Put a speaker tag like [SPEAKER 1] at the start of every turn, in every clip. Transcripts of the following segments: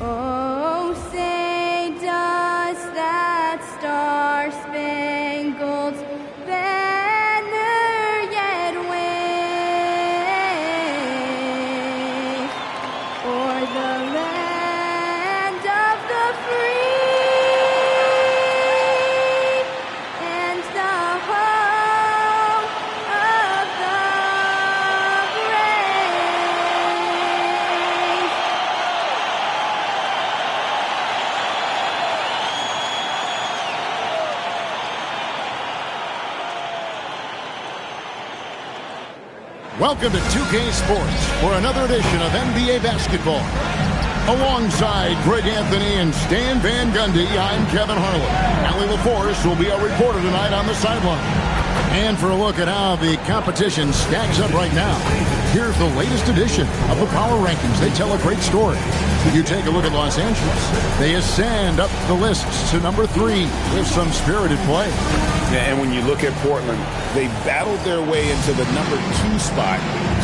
[SPEAKER 1] Oh, say does that star-spangled banner yet wave o'er the land of the free and the home of the brave?
[SPEAKER 2] Welcome to 2K Sports for another edition of NBA basketball. Alongside Greg Anthony and Stan Van Gundy, I'm Kevin Harlan. Allie LaForce will be our reporter tonight on the sideline. And for a look at how the competition stacks up right now, here's the latest edition of the Power Rankings. They tell a great story. You take a look at Los Angeles. They ascend up the lists to number 3 with some spirited play.
[SPEAKER 3] Yeah, and when you look at Portland, they battled their way into the number 2 spot,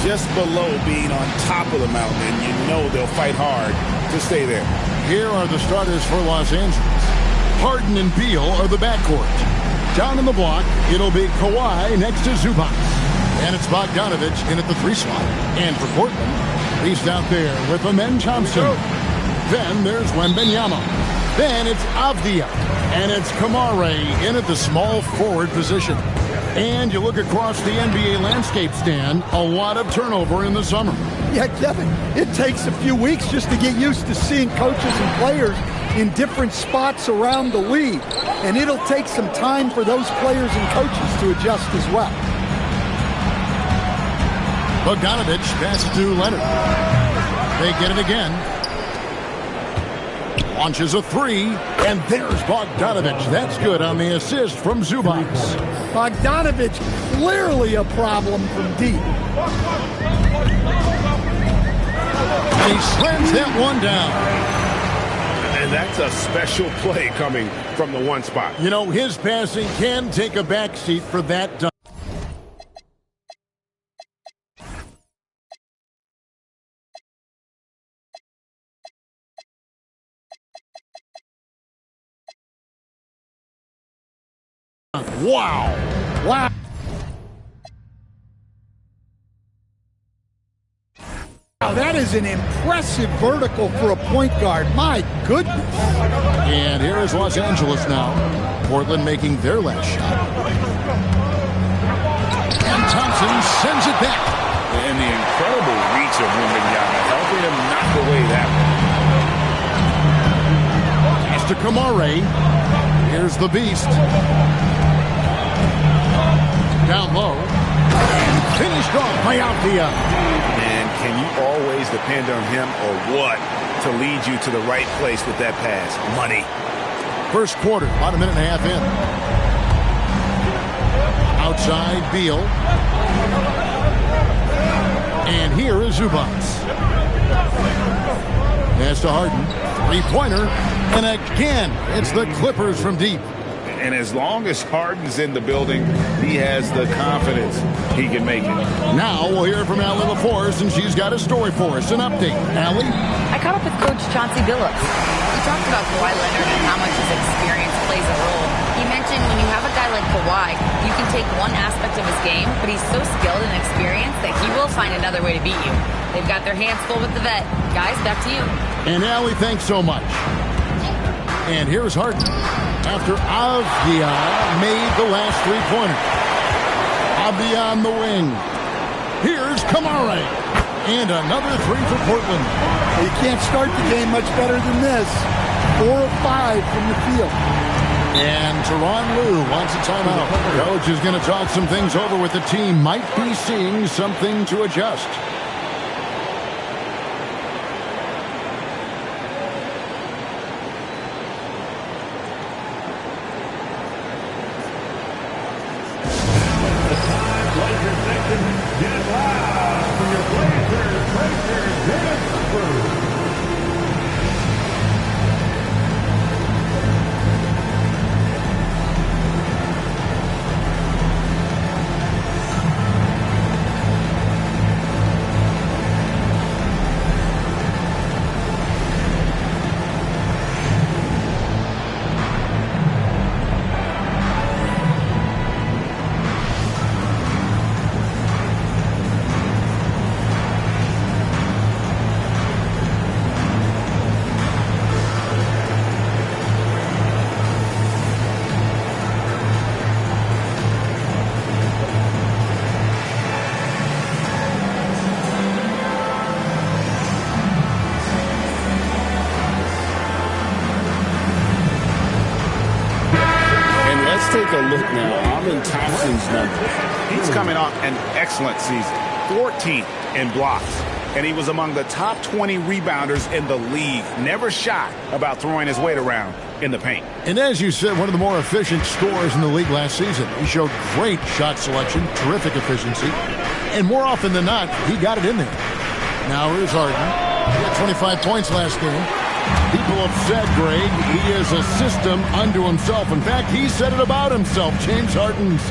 [SPEAKER 3] just below being on top of the mountain, and you know they'll fight hard to stay there.
[SPEAKER 2] Here are the starters for Los Angeles. Harden and Beal are the backcourt. Down in the block, it'll be Kawhi next to Zubac. And it's Bogdanovich in at the 3 slot. And for Portland, he's out there with Amen Thompson. Then there's Wembanyama. Then it's Avdia. And it's Kamare in at the small forward position. And you look across the NBA landscape, Stan, a lot of turnover in the summer.
[SPEAKER 4] Yeah, Kevin, it takes a few weeks just to get used to seeing coaches and players in different spots around the league. And it'll take some time for those players and coaches to adjust as well.
[SPEAKER 2] Bogdanovich passes to Leonard. They get it again. Launches a 3, and there's Bogdanovich. That's good on the assist from Zubac.
[SPEAKER 4] Bogdanovich, clearly a problem from deep.
[SPEAKER 2] And he slams that one down.
[SPEAKER 3] And that's a special play coming from the 1 spot.
[SPEAKER 2] You know, his passing can take a backseat for that dunk. Wow. Wow.
[SPEAKER 4] Wow, that is an impressive vertical for a point guard. My goodness.
[SPEAKER 2] And here is Los Angeles now. Portland making their last shot. And Thompson sends it back.
[SPEAKER 3] And the incredible reach of Wembanyama helping him knock away that one.
[SPEAKER 2] Pass to Kamare. Here's the beast. Down low. And finished off by Avdia.
[SPEAKER 3] And can you always depend on him or what to lead you to the right place with that pass? Money.
[SPEAKER 2] First quarter, about a minute and a half in. Outside, Beal. And here is Zubac. Pass to Harden. 3-pointer. And again, it's the Clippers from deep.
[SPEAKER 3] And as long as Harden's in the building, he has the confidence he can make it.
[SPEAKER 2] Now we'll hear from Allie LaForce, and she's got a story for us. An update. Allie?
[SPEAKER 5] I caught up with Coach Chauncey Billups. We talked about Kawhi Leonard and how much his experience plays a role. He mentioned when you have a guy like Kawhi, you can take one aspect of his game, but he's so skilled and experienced that he will find another way to beat you. They've got their hands full with the vet. Guys, back to you.
[SPEAKER 2] And Allie, thanks so much. And here's Harden. After Avdia made the last 3-pointer. Avdia on the wing. Here's Kamare. And another 3 for Portland.
[SPEAKER 4] You can't start the game much better than this. 4 of 5 from the field.
[SPEAKER 2] And Tyronn Lue wants a timeout. Coach is going to talk some things over with the team. Might be seeing something to adjust.
[SPEAKER 3] look now, Alvin Thompson's numbers. He's coming off an excellent season, 14th in blocks. And he was among the top 20 rebounders in the league. Never shy about throwing his weight around in the paint.
[SPEAKER 2] And as you said, one of the more efficient scorers in the league last season. He showed great shot selection, terrific efficiency, and more often than not, he got it in there. Now here's Harden. He had 25 points last game. People have said, Greg, he is a system unto himself. In fact, he said it about himself. James Harden's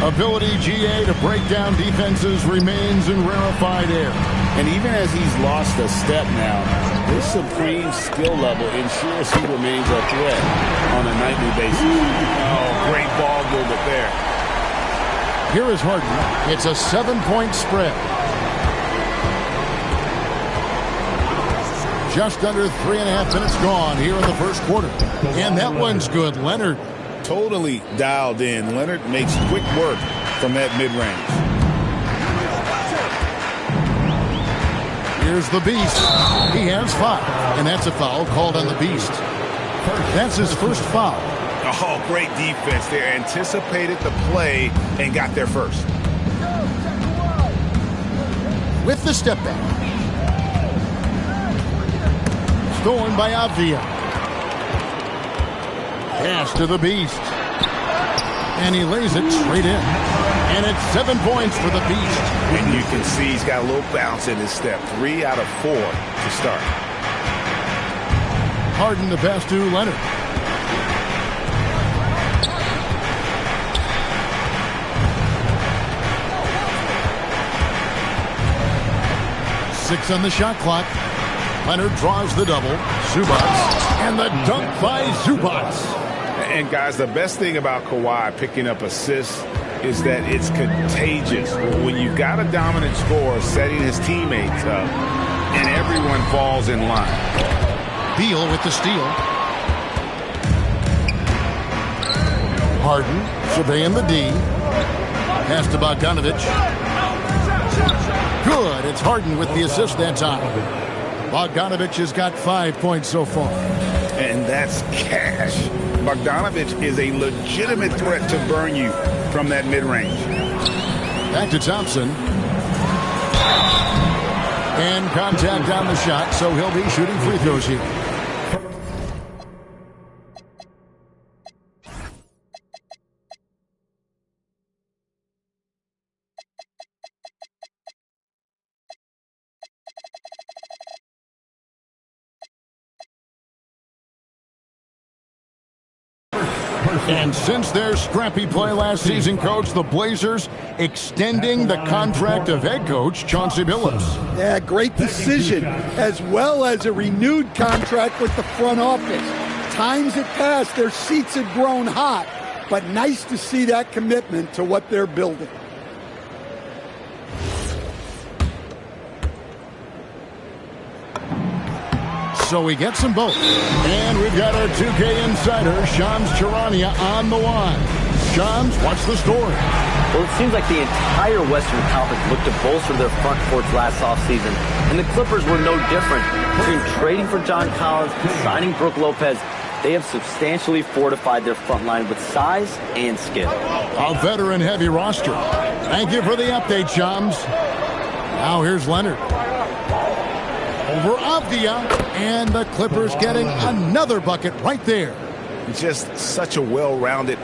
[SPEAKER 2] ability, GA, to break down defenses remains in rarefied air.
[SPEAKER 3] And even as he's lost a step now, his supreme skill level ensures he remains a threat on a nightly basis. Oh, great ball movement there.
[SPEAKER 2] Here is Harden. It's a 7-point spread. Just under 3.5 minutes gone here in the first quarter. And that one's good. Leonard.
[SPEAKER 3] Totally dialed in. Leonard makes quick work from that mid-range.
[SPEAKER 2] Here's the Beast. He has 5. And that's a foul called on the Beast. That's his first foul.
[SPEAKER 3] Oh, great defense there. Anticipated the play and got there first.
[SPEAKER 2] With the step back. Stolen by Avdia. Pass to the Beast. And he lays it straight in. And it's 7 points for the Beast.
[SPEAKER 3] And you can see he's got a little bounce in his step. 3 out of 4 to start.
[SPEAKER 2] Harden the pass to Leonard. Six on the shot clock. Leonard draws the double. Zubats. And the dunk by Zubats.
[SPEAKER 3] And guys, the best thing about Kawhi picking up assists is that it's contagious. When you've got a dominant scorer setting his teammates up, and everyone falls in line.
[SPEAKER 2] Beal with the steal. Harden surveying the D. Pass to Bogdanovich. Good. It's Harden with the assist that time. Bogdanovich has got 5 points so far.
[SPEAKER 3] And that's cash. Bogdanovich is a legitimate threat to burn you from that mid-range.
[SPEAKER 2] Back to Thompson. And contact on the shot, so he'll be shooting free throws here. And since their scrappy play last season, Coach, the Blazers extending the contract of head coach Chauncey Billups.
[SPEAKER 4] Yeah, great decision, as well as a renewed contract with the front office. Times had passed, their seats had grown hot, but nice to see that commitment to what they're building.
[SPEAKER 2] So we get them both. And we've got our 2K insider, Shams Charania, on the line. Shams, what's the story?
[SPEAKER 6] Well, it seems like the entire Western Conference looked to bolster their front courts last offseason, and the Clippers were no different. Between trading for John Collins and signing Brook Lopez, they have substantially fortified their front line with size and skill.
[SPEAKER 2] A veteran-heavy roster. Thank you for the update, Shams. Now here's Leonard. Over Avdia, and the Clippers getting another bucket right there.
[SPEAKER 3] Just such a well-rounded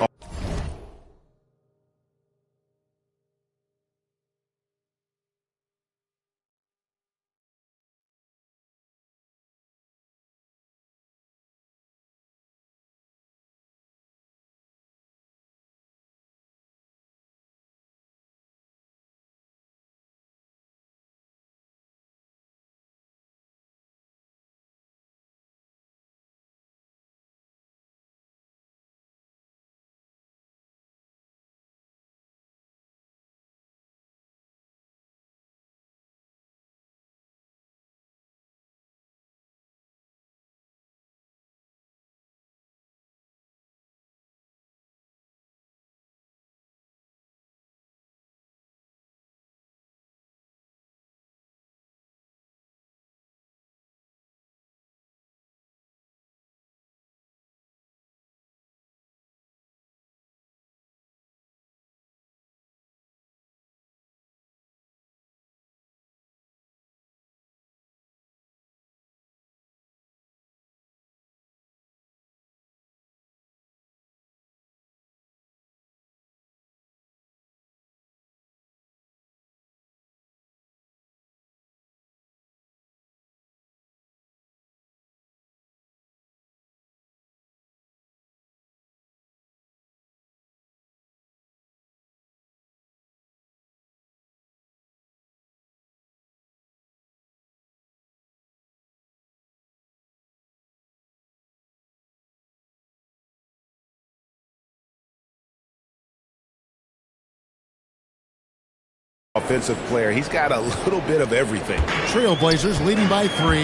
[SPEAKER 3] offensive player. He's got a little bit of everything.
[SPEAKER 2] Trailblazers leading by 3.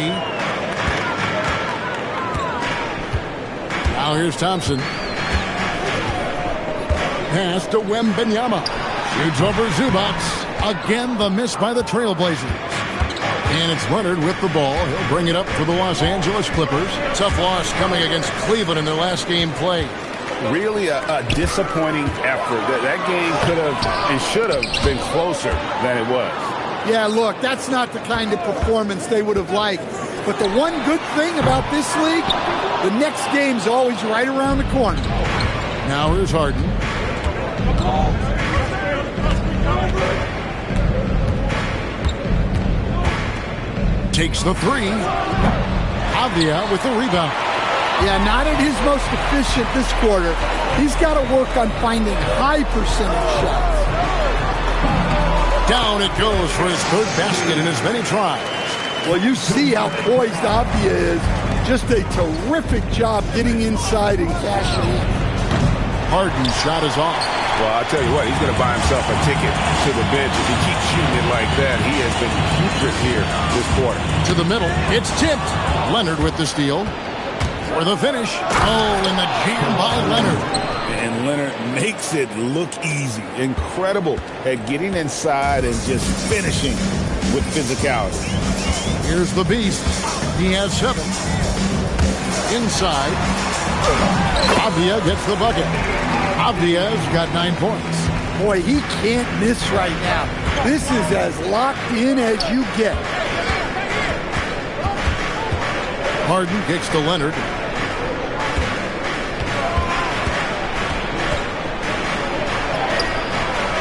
[SPEAKER 2] Now here's Thompson. Pass to Wembanyama. Shoots over Zubats. Again, the miss by the Trailblazers. And it's Leonard with the ball. He'll bring it up for the Los Angeles Clippers. Tough loss coming against Cleveland in their last game played.
[SPEAKER 3] Really a disappointing effort. That game could have and should have been closer than it was.
[SPEAKER 4] Yeah, look, that's not the kind of performance they would have liked. But the one good thing about this league, the next game's always right around the corner.
[SPEAKER 2] Now here's Harden. Takes the 3. Avdia with the rebound.
[SPEAKER 4] Yeah, not at his most efficient this quarter. He's got to work on finding high percentage shots.
[SPEAKER 2] Down it goes for his third basket in as many tries.
[SPEAKER 4] Well, you see how poised Avdia is. Just a terrific job getting inside and cashing in.
[SPEAKER 2] Harden's shot is off.
[SPEAKER 3] Well, I'll tell you what, he's going to buy himself a ticket to the bench. If he keeps shooting it like that, he has been putrid here this quarter.
[SPEAKER 2] To the middle, it's tipped. Leonard with the steal. For the finish. Oh, and the jam by Leonard.
[SPEAKER 3] And Leonard makes it look easy. Incredible at getting inside and just finishing with physicality.
[SPEAKER 2] Here's the beast. He has 7. Inside. Avdia gets the bucket. Avdia's got 9 points.
[SPEAKER 4] Boy, he can't miss right now. This is as locked in as you get.
[SPEAKER 2] Harden kicks to Leonard.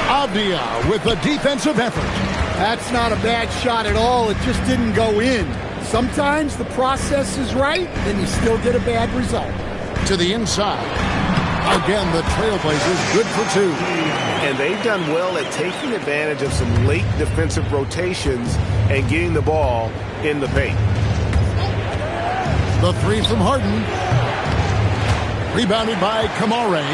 [SPEAKER 2] Avdia with a defensive effort.
[SPEAKER 4] That's not a bad shot at all. It just didn't go in. Sometimes the process is right, and you still get a bad result.
[SPEAKER 2] To the inside. Again, the Trailblazers good for 2.
[SPEAKER 3] And they've done well at taking advantage of some late defensive rotations and getting the ball in the paint.
[SPEAKER 2] The 3 from Harden. Rebounded by Kamare.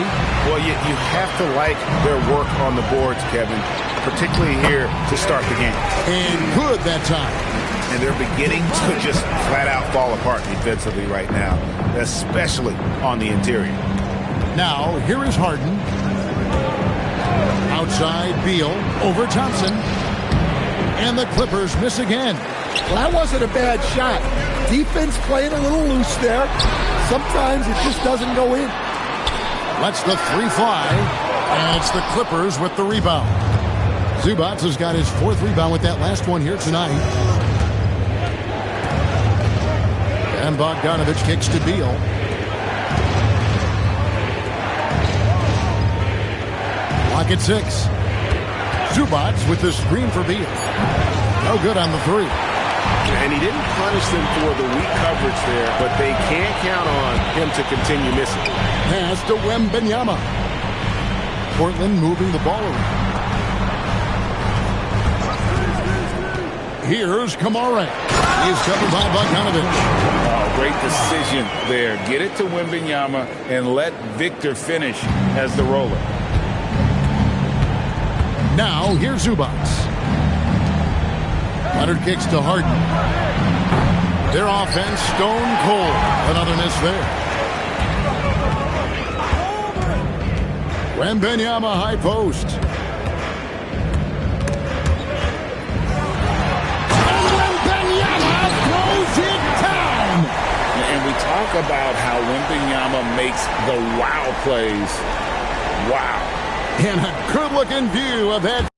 [SPEAKER 3] Well, you have to like their work on the boards, Kevin, particularly here to start the game.
[SPEAKER 2] And good that time.
[SPEAKER 3] And they're beginning to just flat out fall apart defensively right now, especially on the interior.
[SPEAKER 2] Now, here is Harden. Outside, Beal over Thompson. And the Clippers miss again.
[SPEAKER 4] Well, that wasn't a bad shot. Defense playing a little loose there. Sometimes it just doesn't go in.
[SPEAKER 2] Lets the 3 fly. And it's the Clippers with the rebound. Zubats has got his 4th rebound with that last one here tonight. And Bogdanovich kicks to Beal. Clock at 6. Zubats with the screen for Beal. No good on the 3.
[SPEAKER 3] And he didn't punish them for the weak coverage there, but they can't count on him to continue missing.
[SPEAKER 2] Pass to Wembanyama. Portland moving the ball around. Here's Kamare. He is covered by Bogdanovich.
[SPEAKER 3] Oh, great decision there. Get it to Wembanyama and let Victor finish as the roller.
[SPEAKER 2] Now, here's Zubats. Leonard kicks to Harden. Their offense stone cold. Another miss there. Wembanyama high post. And Wembanyama throws it down.
[SPEAKER 3] And we talk about how Wembanyama makes the wow plays. Wow.
[SPEAKER 2] And a good-looking view of that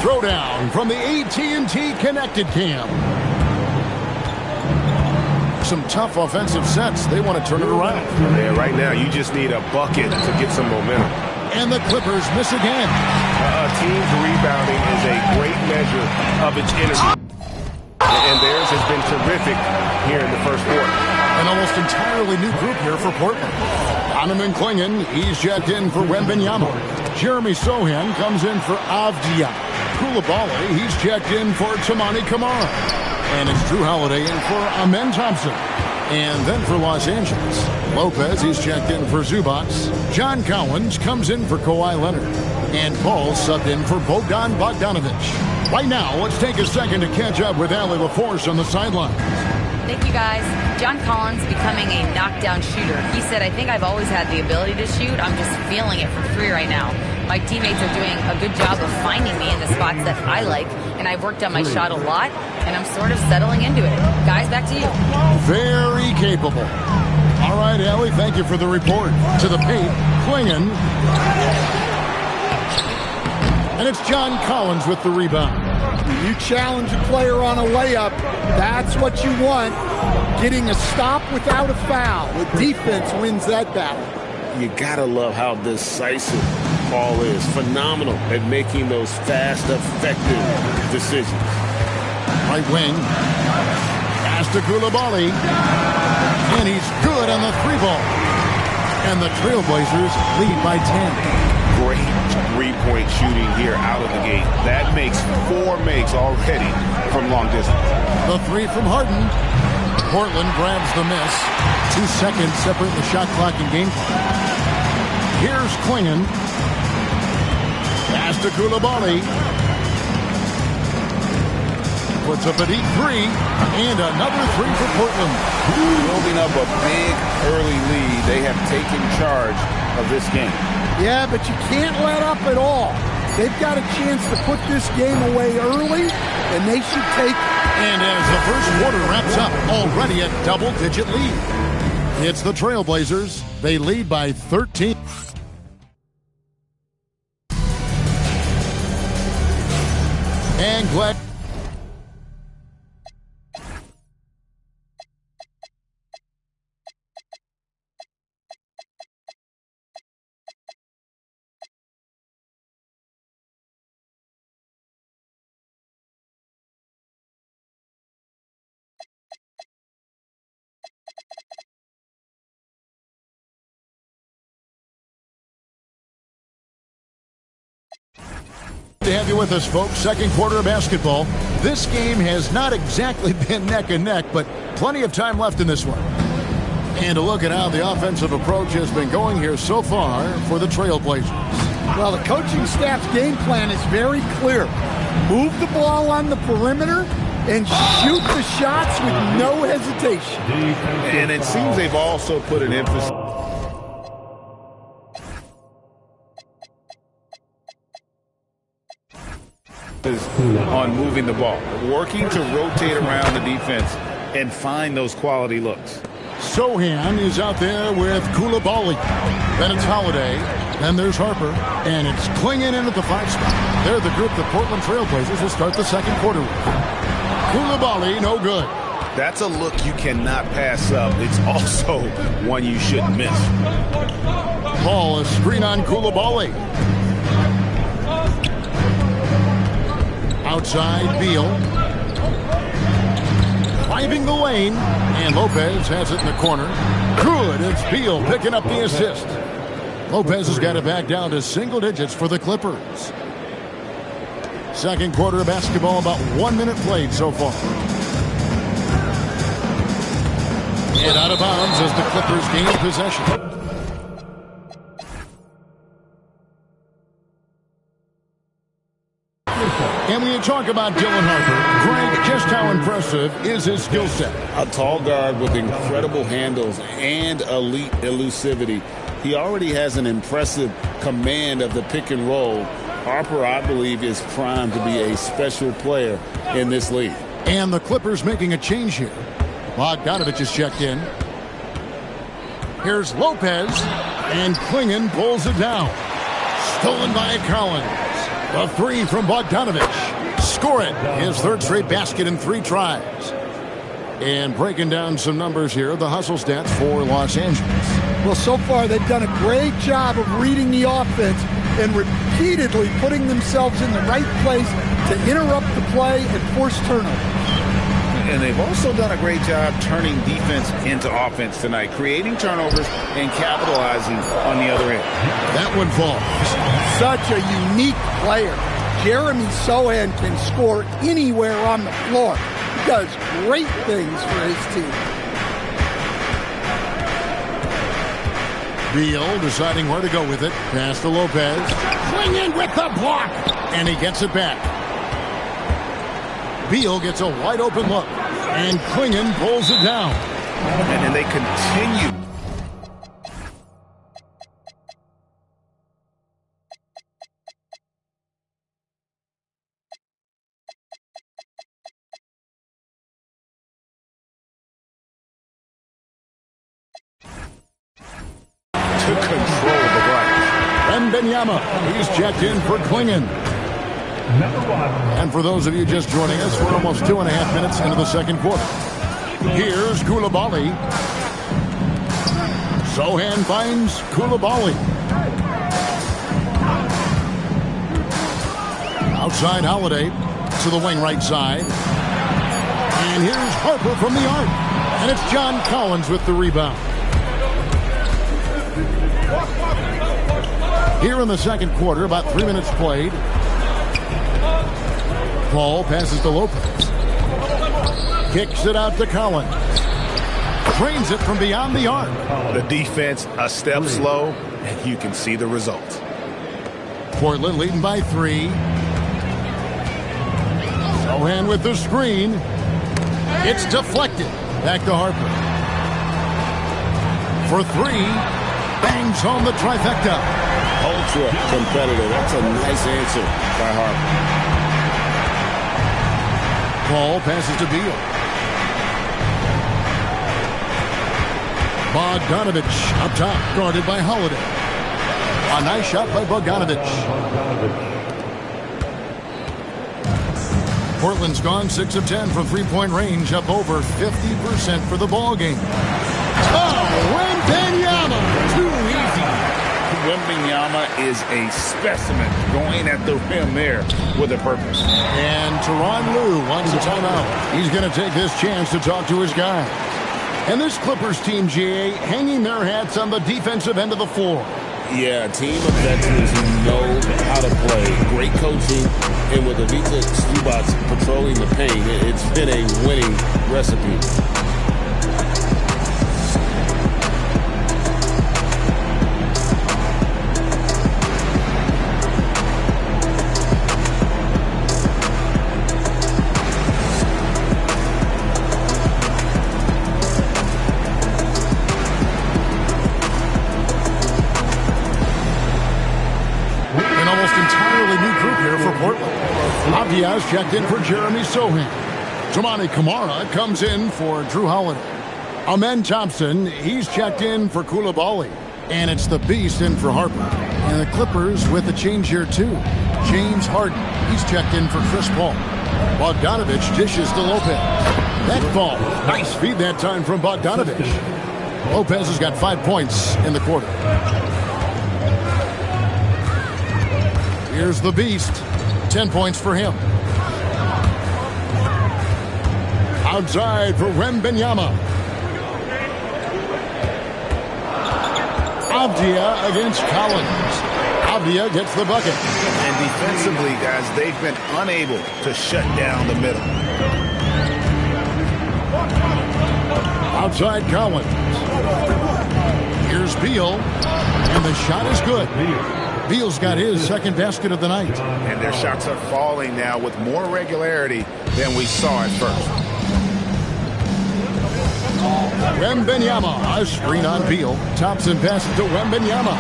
[SPEAKER 2] Throwdown from the AT&T Connected Cam. Some tough offensive sets. They want to turn it around.
[SPEAKER 7] Yeah, right now you just need a bucket to get some momentum.
[SPEAKER 2] And the Clippers miss again.
[SPEAKER 7] A team's rebounding is a great measure of its energy. And theirs has been terrific here in the first quarter.
[SPEAKER 2] An almost entirely new group here for Portland. Donovan Clingan, he's checked in for Wembanyama. Jeremy Sohan comes in for Avdia. Coulibaly, he's checked in for Tamani Kamara. And it's Drew Holiday in for Amen Thompson. And then for Los Angeles, Lopez, he's checked in for Zubac. John Collins comes in for Kawhi Leonard. And Paul subbed in for Bogdan Bogdanovic. Right now, let's take a second to catch up with Allie LaForce on the sideline.
[SPEAKER 5] Thank you, guys. John Collins becoming a knockdown shooter. He said, I think I've always had the ability to shoot. I'm just feeling it from three right now. My teammates are doing a good job of finding me in the spots that I like, and I've worked on my shot a lot, and I'm sort of settling into it. Guys, back to you.
[SPEAKER 2] Very capable. All right, Allie, thank you for the report. To the paint, Clingan. And it's John Collins with the rebound.
[SPEAKER 4] You challenge a player on a layup, that's what you want. Getting a stop without a foul. The defense wins that battle.
[SPEAKER 7] You gotta love how decisive Paul is. Phenomenal at making those fast, effective decisions.
[SPEAKER 2] Right wing. Pass to Coulibaly. And he's good on the three ball. And the Trailblazers lead by 10.
[SPEAKER 7] Great three-point shooting here out of the gate. That makes 4 makes already from long distance.
[SPEAKER 2] The three from Harden. Portland grabs the miss. 2 seconds separate the shot clock and game clock. Here's Clingan. Pass to Coulibaly. Puts up a deep three. And another three for Portland.
[SPEAKER 3] Building up a big early lead. They have taken charge of this game.
[SPEAKER 4] Yeah, but you can't let up at all. They've got a chance to put this game away early, and they should take.
[SPEAKER 2] And as the first quarter wraps up, already a double-digit lead. It's the Trailblazers. They lead by 13. And glad. To have you with us, folks. Second quarter of basketball. This game has not exactly been neck and neck, but plenty of time left in this one. And a look at how the offensive approach has been going here so far for the Trailblazers.
[SPEAKER 4] Well, the coaching staff's game plan is very clear. Move the ball on the perimeter and shoot the shots with no hesitation.
[SPEAKER 7] And it seems they've also put an emphasis on moving the ball, working to rotate around the defense and find those quality looks.
[SPEAKER 2] Sohan is out there with Coulibaly. Then it's Holiday. Then there's Harper. And it's Clingan in at the 5 spot. They're the group the Portland Trailblazers will start the second quarter with. Coulibaly, no good.
[SPEAKER 3] That's a look you cannot pass up. It's also one you shouldn't miss.
[SPEAKER 2] Ball is screen on Coulibaly. Outside, Beal. Driving the lane. And Lopez has it in the corner. Good. It's Beal picking up the assist. Lopez has got it back down to single digits for the Clippers. Second quarter of basketball, about 1 minute played so far. And out of bounds as the Clippers gain possession. And when you talk about Dylan Harper, Greg, just how impressive is his skill set?
[SPEAKER 7] A tall guard with incredible handles and elite elusivity. He already has an impressive command of the pick and roll. Harper, I believe, is primed to be a special player in this league.
[SPEAKER 2] And the Clippers making a change here. Bogdanovic is checked in. Here's Lopez. And Clingan pulls it down. Stolen by Collins. The three from Bogdanovich. Score it. His third straight basket in 3 tries. And breaking down some numbers here, the hustle stats for Los Angeles.
[SPEAKER 4] Well, so far they've done a great job of reading the offense and repeatedly putting themselves in the right place to interrupt the play and force turnovers.
[SPEAKER 3] And they've also done a great job turning defense into offense tonight, creating turnovers and capitalizing on the other end.
[SPEAKER 2] That one falls.
[SPEAKER 4] Such a unique player. Jeremy Sohan can score anywhere on the floor. He does great things for his team.
[SPEAKER 2] Beal deciding where to go with it. Pass to Lopez. Swing in with the block. And he gets it back. Beal gets a wide open look. And Klingon pulls it down.
[SPEAKER 3] And then they continue. To control the glass.
[SPEAKER 2] Wembanyama, he's checked in for Klingon. And for those of you just joining us, we're almost 2.5 minutes into the second quarter. Here's Koulibaly. Sohan finds Koulibaly. Outside Holiday to the wing right side. And here's Harper from the arc. And it's John Collins with the rebound. Here in the second quarter, about 3 minutes played. Paul passes to Lopez. Kicks it out to Collins. Drains it from beyond the arc.
[SPEAKER 3] The defense a step slow, and you can see the result.
[SPEAKER 2] Portland leading by 3. Sohan with the screen. It's deflected. Back to Harper. For 3. Bangs home the trifecta.
[SPEAKER 7] Ultra competitive. That's a nice answer by Harper.
[SPEAKER 2] Paul passes to Beal. Bogdanovich up top, guarded by Holiday. A nice shot by Bogdanovich. Portland's gone 6 of 10 from three-point range, up over 50% for the ball game. Oh, Wembanyama, too easy.
[SPEAKER 3] Wembanyama is a specimen going at the rim there with a purpose.
[SPEAKER 2] And Tyronn Lue wants a timeout. He's going to take this chance to talk to his guy. And this Clippers team, GA, hanging their hats on the defensive end of the floor.
[SPEAKER 7] Yeah, a team of veterans who know how to play. Great coaching. And with Ivica Zubac patrolling the paint, it's been a winning recipe.
[SPEAKER 2] Diaz checked in for Jeremy Sohan. Toumani Camara comes in for Drew Holiday. Amen Thompson, he's checked in for Koulibaly. And it's the Beast in for Harper. And the Clippers with a change here too. James Harden, he's checked in for Chris Paul. Bogdanovich dishes to Lopez. That ball, nice feed that time from Bogdanovich. Lopez has got 5 points in the quarter. Here's the Beast. 10 points for him. Outside for Wembanyama. Avdia against Collins. Avdia gets the bucket.
[SPEAKER 3] And defensively, guys, they've been unable to shut down the middle.
[SPEAKER 2] Outside Collins. Here's Beal. And the shot is good. Beal's got his second basket of the night.
[SPEAKER 3] And their shots are falling now with more regularity than we saw at first.
[SPEAKER 2] Wembanyama, a screen on Beal. Thompson passes to Wembanyama.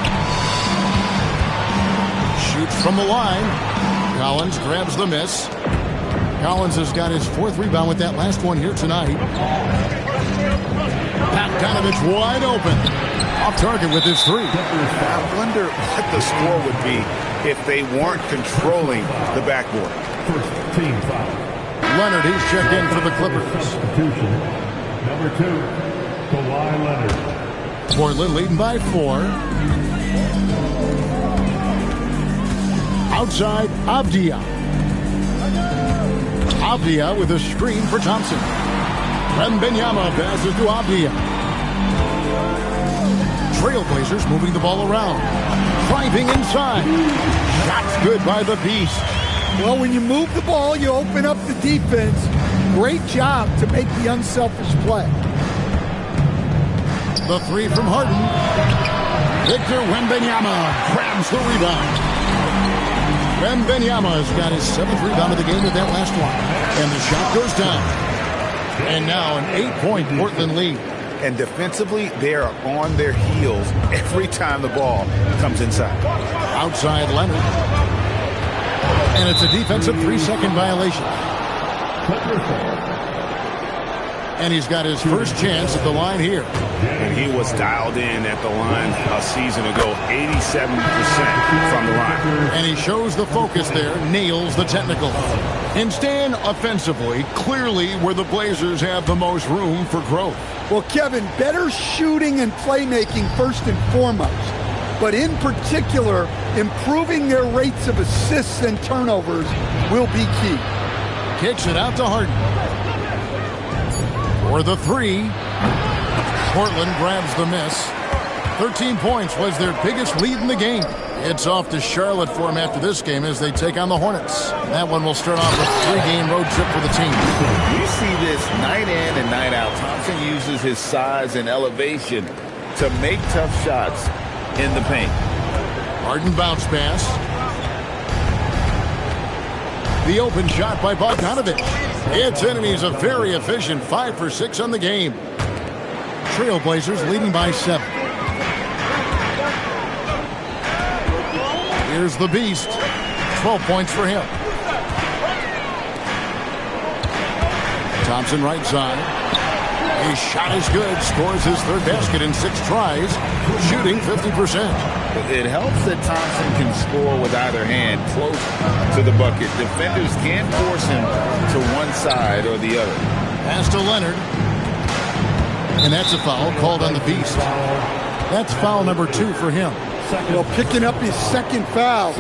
[SPEAKER 2] Shoots from the line. Collins grabs the miss. Collins has got his 4th rebound with that last one here tonight. Bogdanovich wide open. Off target with his 3.
[SPEAKER 3] I wonder what the score would be if they weren't controlling the backboard.
[SPEAKER 8] First team foul.
[SPEAKER 2] Leonard, he's checked in for the Clippers.
[SPEAKER 8] Substitution. Number 2, Kawhi Leonard.
[SPEAKER 2] Portland leading by 4. Outside, Avdia. Avdia with a screen for Thompson. Wembanyama passes to Avdia. Trailblazers moving the ball around. Driving inside. Shots good by the Beast.
[SPEAKER 4] Well, when you move the ball, you open up the defense. Great job to make the unselfish play.
[SPEAKER 2] The 3 from Harden. Victor Wembanyama grabs the rebound. Wembanyama has got his 7th rebound of the game with that last one. And the shot goes down. And now an 8-point Portland lead.
[SPEAKER 3] And defensively, they are on their heels every time the ball comes inside.
[SPEAKER 2] Outside Leonard. And it's a defensive 3-second violation. And he's got his first chance at the line here.
[SPEAKER 3] And he was dialed in at the line a season ago, 87% from the line.
[SPEAKER 2] And he shows the focus there, nails the technical. And Stan, offensively, clearly where the Blazers have the most room for growth.
[SPEAKER 4] Well, Kevin, better shooting and playmaking first and foremost. But in particular, improving their rates of assists and turnovers will be key.
[SPEAKER 2] Kicks it out to Harden. For the 3. Portland grabs the miss. 13 points was their biggest lead in the game. It's off to Charlotte for them after this game as they take on the Hornets. That one will start off a 3-game road trip for the team.
[SPEAKER 7] You see this night in and night out. Thompson uses his size and elevation to make tough shots in the paint.
[SPEAKER 2] Harden bounce pass. The open shot by Bogdanovic. It's in, and he's a very efficient 5 for 6 on the game. Trailblazers leading by 7. Here's the Beast. 12 points for him. Thompson right side. His shot is good. Scores his 3rd basket in 6 tries. Shooting 50%.
[SPEAKER 7] It helps that Thompson can score with either hand close to the bucket. Defenders can't force him to one side or the other.
[SPEAKER 2] Pass to Leonard. And that's a foul called on the Beast. That's foul number 2 for him.
[SPEAKER 4] Well, picking up his 2nd foul.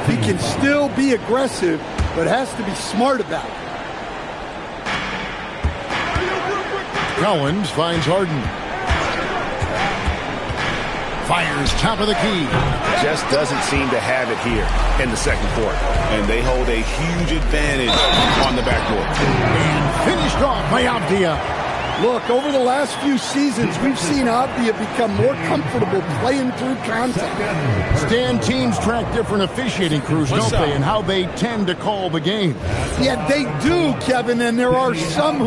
[SPEAKER 4] He can still be aggressive, but has to be smart about it.
[SPEAKER 2] Collins finds Harden. Fires top of the key.
[SPEAKER 3] Just doesn't seem to have it here in the second quarter. And they hold a huge advantage on the backboard.
[SPEAKER 2] And finished off by Avdia.
[SPEAKER 4] Look, over the last few seasons, we've seen Avdia become more comfortable playing through contact.
[SPEAKER 2] Stan, teams track different officiating crews, don't they, and how they tend to call the game.
[SPEAKER 4] Yeah, they do, Kevin, and there are some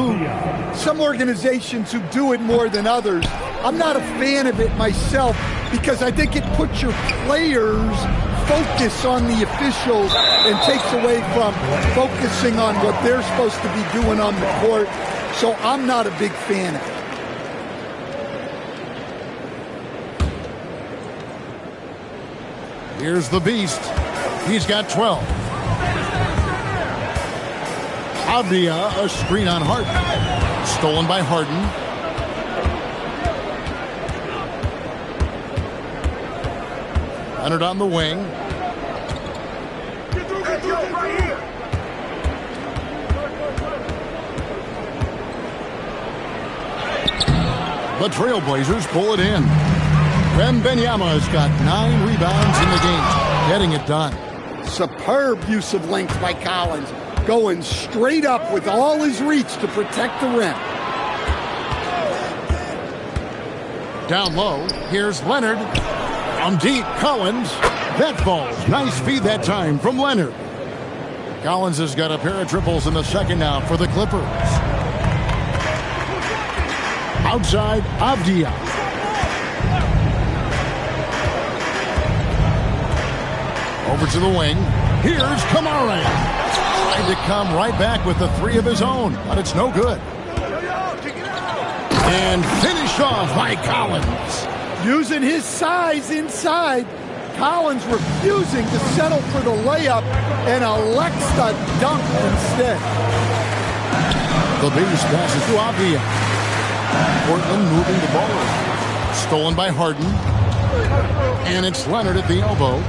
[SPEAKER 4] organizations who do it more than others. I'm not a fan of it myself because I think it puts your players' focus on the officials and takes away from focusing on what they're supposed to be doing on the court. So I'm not a big fan of it.
[SPEAKER 2] Here's the Beast. He's got 12. Avdia, a screen on Harden. Stolen by Harden. Leonard on the wing. The Trailblazers pull it in. Wembanyama has got 9 rebounds in the game, getting it done.
[SPEAKER 4] Superb use of length by Collins, going straight up with all his reach to protect the rim.
[SPEAKER 2] Down low, here's Leonard. From deep, Collins. That falls. Nice feed that time from Leonard. Collins has got a pair of triples in the second now for the Clippers. Outside, Avdia. Over to the wing. Here's Kamara. Trying to come right back with the 3 of his own, but it's no good. And finished off by Collins.
[SPEAKER 4] Using his size inside Collins refusing to settle for the layup and elects the dunk instead.
[SPEAKER 2] The Bees passes to Avdia. Portland moving the ball over. Stolen by Harden. And it's Leonard at the elbow.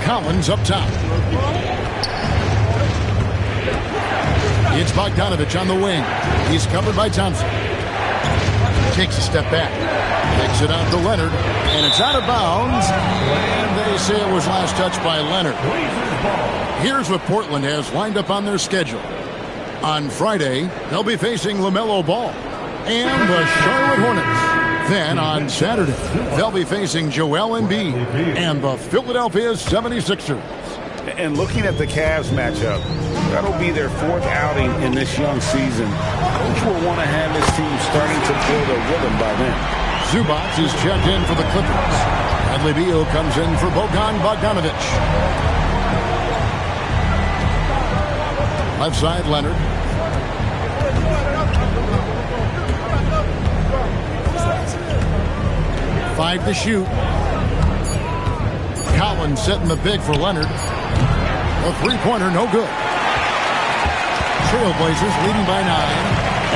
[SPEAKER 2] Collins up top. It's Bogdanovich on the wing. He's covered by Thompson. Takes a step back. Takes it out to Leonard. And it's out of bounds. And they say it was last touched by Leonard. Here's what Portland has lined up on their schedule. On Friday, they'll be facing LaMelo Ball and the Charlotte Hornets. Then on Saturday, they'll be facing Joel Embiid and the Philadelphia 76ers.
[SPEAKER 3] And looking at the Cavs matchup, that'll be their fourth outing in this young season. Coach will want to have his team starting to build a rhythm by then.
[SPEAKER 2] Zubac is checked in for the Clippers. Bradley Beal comes in for Bogdanovich. Left side, Leonard. Five to shoot. Collins setting the big for Leonard. A three-pointer, no good. Trailblazers leading by 9.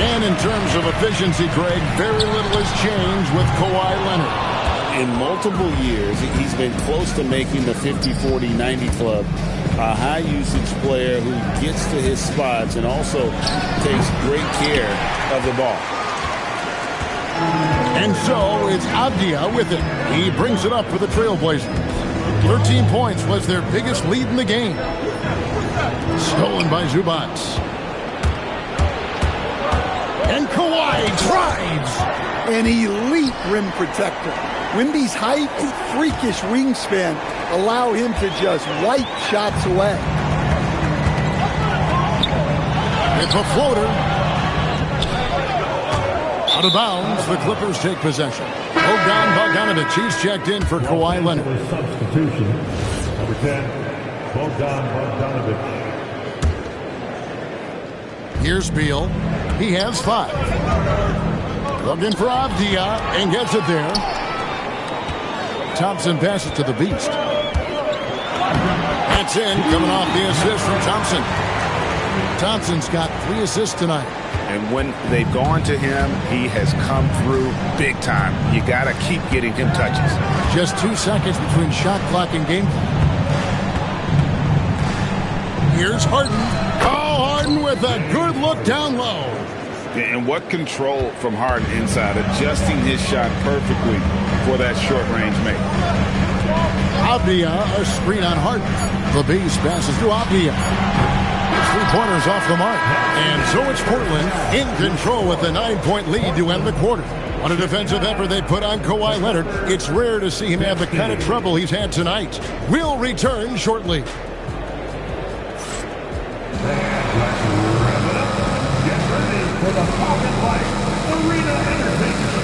[SPEAKER 2] And in terms of efficiency, Greg, very little has changed with Kawhi Leonard.
[SPEAKER 7] In multiple years, he's been close to making the 50-40-90 club. A high-usage player who gets to his spots and also takes great care of the ball.
[SPEAKER 2] And so it's Avdia with it. He brings it up for the Trailblazers. 13 points was their biggest lead in the game. Stolen by Zubac. And Kawhi drives.
[SPEAKER 4] An elite rim protector. Wemby's height and freakish wingspan allow him to just wipe shots away.
[SPEAKER 2] It's a floater. Out of bounds, the Clippers take possession. Bogdanovich, he's checked in for Kawhi Leonard.
[SPEAKER 8] Substitution, number 10, Bogdanovich.
[SPEAKER 2] Here's Beal. He has 5. Looking for Avdia and gets it there. Thompson passes to the Beast. That's in, coming off the assist from Thompson. Thompson's got 3 assists tonight.
[SPEAKER 3] And when they've gone to him, he has come through big time. You got to keep getting him touches.
[SPEAKER 2] Just 2 seconds between shot clock and game clock. Here's Harden. Oh, Harden with a good look down low.
[SPEAKER 3] And what control from Harden inside, adjusting his shot perfectly for that short-range make.
[SPEAKER 2] Avdia, a screen on Harden. The Beast passes to Avdia. 3-pointers off the mark. And so it's Portland in control with the 9-point lead to end the quarter. On a defensive effort they put on Kawhi Leonard, it's rare to see him have the kind of trouble he's had tonight. We'll return shortly.
[SPEAKER 8] For the Pocket Light Arena Entertainment.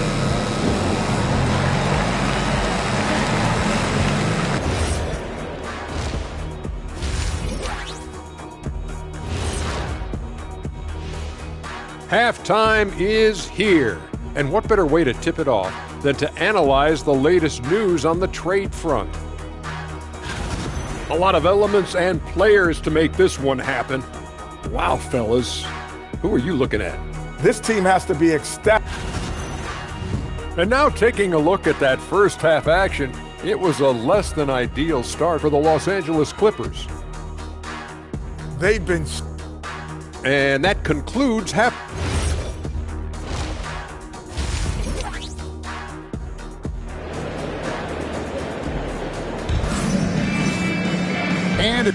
[SPEAKER 9] Halftime is here. And what better way to tip it off than to analyze the latest news on the trade front? A lot of elements and players to make this one happen. Wow, fellas. Who are you looking at?
[SPEAKER 10] This team has to be ecstatic.
[SPEAKER 9] And now taking a look at that first half action, it was a less than ideal start for the Los Angeles Clippers.
[SPEAKER 10] They've been...
[SPEAKER 9] And that concludes half...
[SPEAKER 2] And